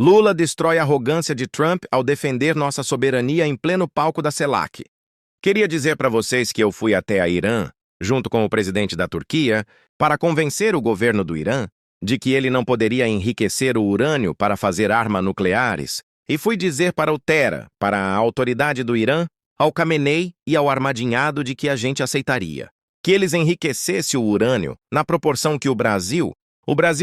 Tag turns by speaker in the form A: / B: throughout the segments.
A: Lula destrói a arrogância de Trump ao defender nossa soberania em pleno palco da CELAC. Queria dizer para vocês que eu fui até a Irã, junto com o presidente da Turquia, para convencer o governo do Irã de que ele não poderia enriquecer o urânio para fazer armas nucleares, e fui dizer para o Tera, para a autoridade do Irã, ao Khamenei e ao armadinhado de que a gente aceitaria que eles enriquecessem o urânio na proporção que o Brasil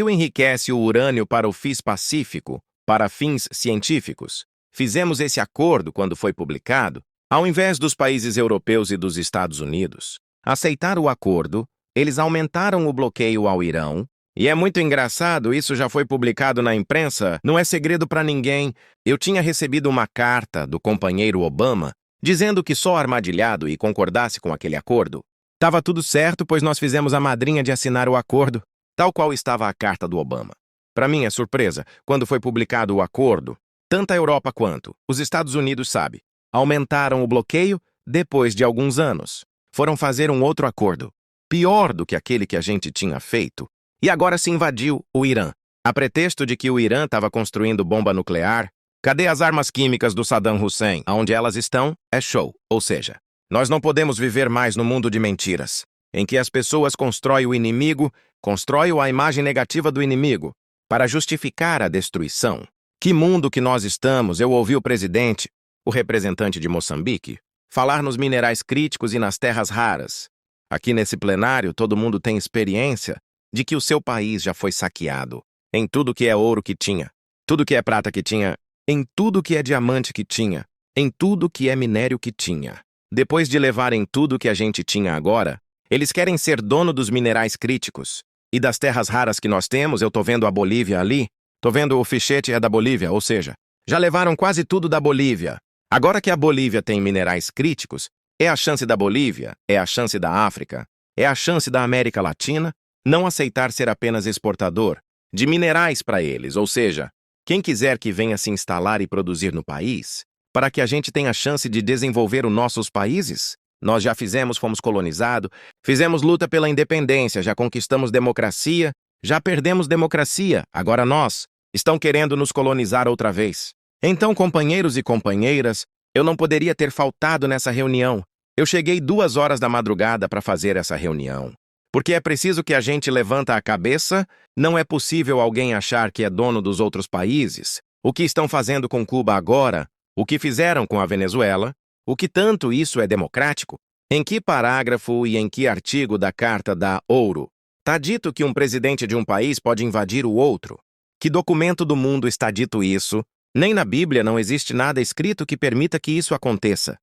A: enriquece o urânio para o FIS Pacífico, para fins científicos. Fizemos esse acordo quando foi publicado, ao invés dos países europeus e dos Estados Unidos aceitar o acordo, eles aumentaram o bloqueio ao Irão. E é muito engraçado, isso já foi publicado na imprensa, não é segredo para ninguém. Eu tinha recebido uma carta do companheiro Obama dizendo que só armadilhado e concordasse com aquele acordo. Tava tudo certo, pois nós fizemos a madrinha de assinar o acordo, tal qual estava a carta do Obama. Para minha surpresa, quando foi publicado o acordo, tanto a Europa quanto os Estados Unidos, aumentaram o bloqueio depois de alguns anos. Foram fazer um outro acordo, pior do que aquele que a gente tinha feito, e agora se invadiu o Irã. A pretexto de que o Irã estava construindo bomba nuclear, cadê as armas químicas do Saddam Hussein? Aonde elas estão, é show. Ou seja, nós não podemos viver mais no mundo de mentiras, em que as pessoas constroem o inimigo, constroem a imagem negativa do inimigo, para justificar a destruição. Que mundo que nós estamos? Eu ouvi o presidente, o representante de Moçambique, falar nos minerais críticos e nas terras raras. Aqui nesse plenário, todo mundo tem experiência de que o seu país já foi saqueado em tudo que é ouro que tinha, tudo que é prata que tinha, em tudo que é diamante que tinha, em tudo que é minério que tinha. Depois de levarem tudo que a gente tinha agora, eles querem ser dono dos minerais críticos. E das terras raras que nós temos, eu tô vendo a Bolívia ali, tô vendo o fichete é da Bolívia, ou seja, já levaram quase tudo da Bolívia. Agora que a Bolívia tem minerais críticos, é a chance da Bolívia, é a chance da África, é a chance da América Latina não aceitar ser apenas exportador de minerais para eles, ou seja, quem quiser que venha se instalar e produzir no país, para que a gente tenha chance de desenvolver os nossos países. Nós já fizemos, fomos colonizados, fizemos luta pela independência, já conquistamos democracia, já perdemos democracia, agora estão querendo nos colonizar outra vez. Então, companheiros e companheiras, eu não poderia ter faltado nessa reunião. Eu cheguei 2 horas da madrugada para fazer essa reunião. Porque é preciso que a gente levanta a cabeça, não é possível alguém achar que é dono dos outros países. O que estão fazendo com Cuba agora, o que fizeram com a Venezuela, o que tanto isso é democrático? Em que parágrafo e em que artigo da Carta da Ouro está dito que um presidente de um país pode invadir o outro? Que documento do mundo está dito isso? Nem na Bíblia não existe nada escrito que permita que isso aconteça.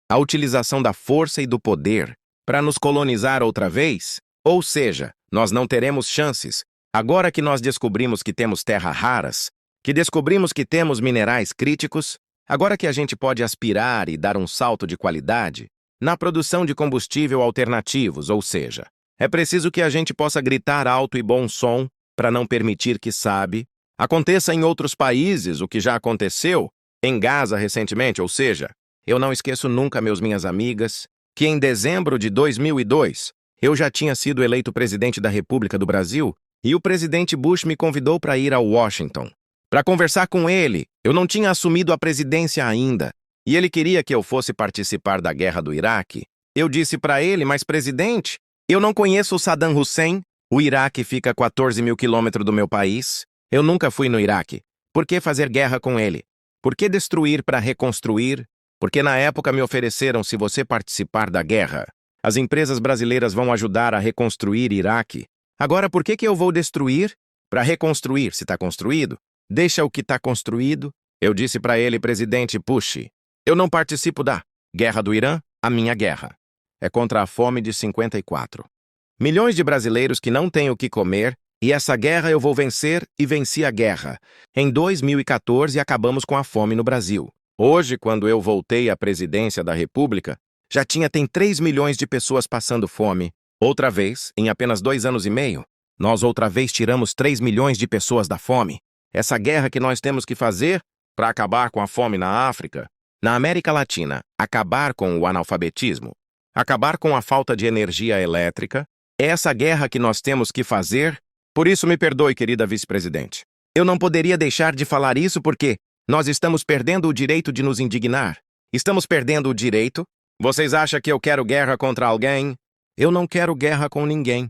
A: A utilização da força e do poder para nos colonizar outra vez? Ou seja, nós não teremos chances. Agora que nós descobrimos que temos terras raras, que descobrimos que temos minerais críticos, agora que a gente pode aspirar e dar um salto de qualidade na produção de combustível alternativos, ou seja, é preciso que a gente possa gritar alto e bom som para não permitir que, aconteça em outros países o que já aconteceu em Gaza recentemente, ou seja, eu não esqueço nunca, minhas amigas, que em dezembro de 2002, eu já tinha sido eleito presidente da República do Brasil e o presidente Bush me convidou para ir a Washington para conversar com ele. Eu não tinha assumido a presidência ainda e ele queria que eu fosse participar da guerra do Iraque. Eu disse para ele, mas presidente, eu não conheço o Saddam Hussein. O Iraque fica a 14 mil quilômetros do meu país. Eu nunca fui no Iraque. Por que fazer guerra com ele? Por que destruir para reconstruir? Porque na época me ofereceram, se você participar da guerra, as empresas brasileiras vão ajudar a reconstruir Iraque. Agora, por que eu vou destruir? Para reconstruir, se está construído? Deixa o que está construído. Eu disse para ele, presidente, puxe, eu não participo da guerra do Irã, a minha guerra é contra a fome de 54 milhões de brasileiros que não têm o que comer, e essa guerra eu vou vencer e venci a guerra. Em 2014 acabamos com a fome no Brasil. Hoje, quando eu voltei à presidência da República, tem 3 milhões de pessoas passando fome. Outra vez, em apenas 2 anos e meio, nós outra vez tiramos 3 milhões de pessoas da fome. Essa guerra que nós temos que fazer para acabar com a fome na África, na América Latina, acabar com o analfabetismo, acabar com a falta de energia elétrica, é essa guerra que nós temos que fazer. Por isso me perdoe, querida vice-presidente. Eu não poderia deixar de falar isso porque nós estamos perdendo o direito de nos indignar. Estamos perdendo o direito? Vocês acham que eu quero guerra contra alguém? Eu não quero guerra com ninguém.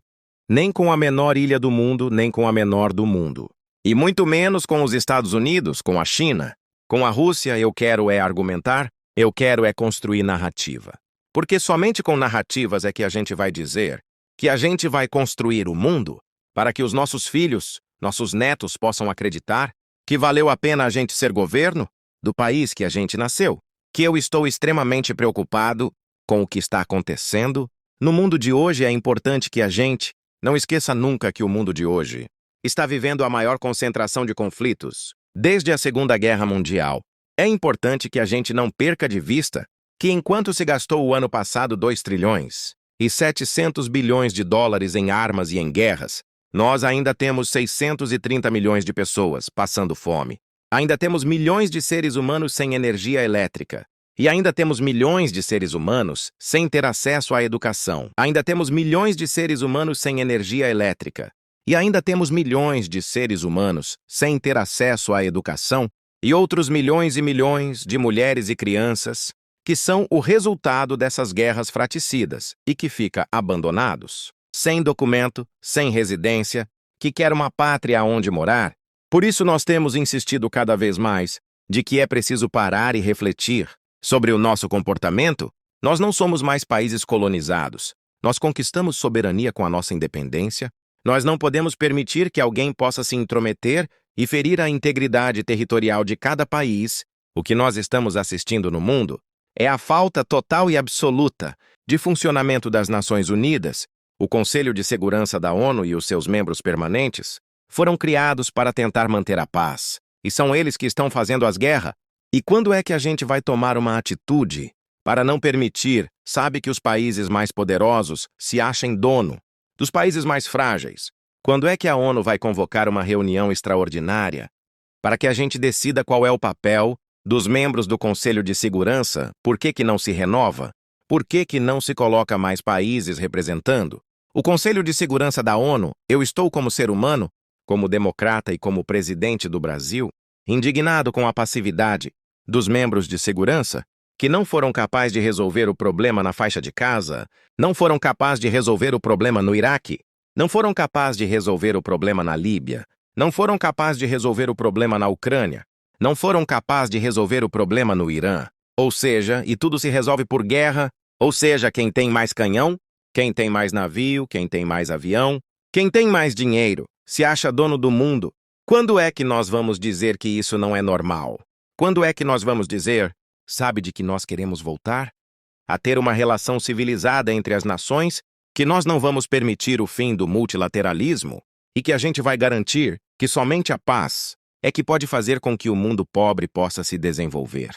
A: Nem com a menor ilha do mundo, nem com a menor do mundo. E muito menos com os Estados Unidos, com a China. Com a Rússia, eu quero argumentar, eu quero construir narrativa. Porque somente com narrativas é que a gente vai dizer que a gente vai construir o mundo para que os nossos filhos, nossos netos possam acreditar que valeu a pena a gente ser governo do país que a gente nasceu. Que eu estou extremamente preocupado com o que está acontecendo. No mundo de hoje é importante que a gente não esqueça nunca que o mundo de hoje está vivendo a maior concentração de conflitos desde a Segunda Guerra Mundial. É importante que a gente não perca de vista que enquanto se gastou o ano passado 2 trilhões e 700 bilhões de dólares em armas e em guerras, nós ainda temos 630 milhões de pessoas passando fome. Ainda temos milhões de seres humanos sem energia elétrica. E ainda temos milhões de seres humanos sem ter acesso à educação. Ainda temos milhões de seres humanos sem energia elétrica. E ainda temos milhões de seres humanos sem ter acesso à educação e outros milhões e milhões de mulheres e crianças que são o resultado dessas guerras fratricidas e que ficam abandonados, sem documento, sem residência, que quer uma pátria onde morar. Por isso nós temos insistido cada vez mais de que é preciso parar e refletir sobre o nosso comportamento. Nós não somos mais países colonizados. Nós conquistamos soberania com a nossa independência. Nós não podemos permitir que alguém possa se intrometer e ferir a integridade territorial de cada país. O que nós estamos assistindo no mundo é a falta total e absoluta de funcionamento das Nações Unidas. O Conselho de Segurança da ONU e os seus membros permanentes foram criados para tentar manter a paz, e são eles que estão fazendo as guerras. E quando é que a gente vai tomar uma atitude para não permitir, sabe, que os países mais poderosos se achem dono dos países mais frágeis? Quando é que a ONU vai convocar uma reunião extraordinária para que a gente decida qual é o papel dos membros do Conselho de Segurança? Por que não se renova? Por que não se coloca mais países representando? O Conselho de Segurança da ONU, eu estou como ser humano, como democrata e como presidente do Brasil, indignado com a passividade dos membros de segurança, que não foram capazes de resolver o problema na faixa de Gaza, não foram capazes de resolver o problema no Iraque, não foram capazes de resolver o problema na Líbia, não foram capazes de resolver o problema na Ucrânia, não foram capazes de resolver o problema no Irã. Ou seja, e tudo se resolve por guerra, ou seja, quem tem mais canhão, quem tem mais navio, quem tem mais avião, quem tem mais dinheiro, se acha dono do mundo. Quando é que nós vamos dizer que isso não é normal? Quando é que nós vamos dizer, sabe, de que nós queremos voltar a ter uma relação civilizada entre as nações, que nós não vamos permitir o fim do multilateralismo e que a gente vai garantir que somente a paz é que pode fazer com que o mundo pobre possa se desenvolver?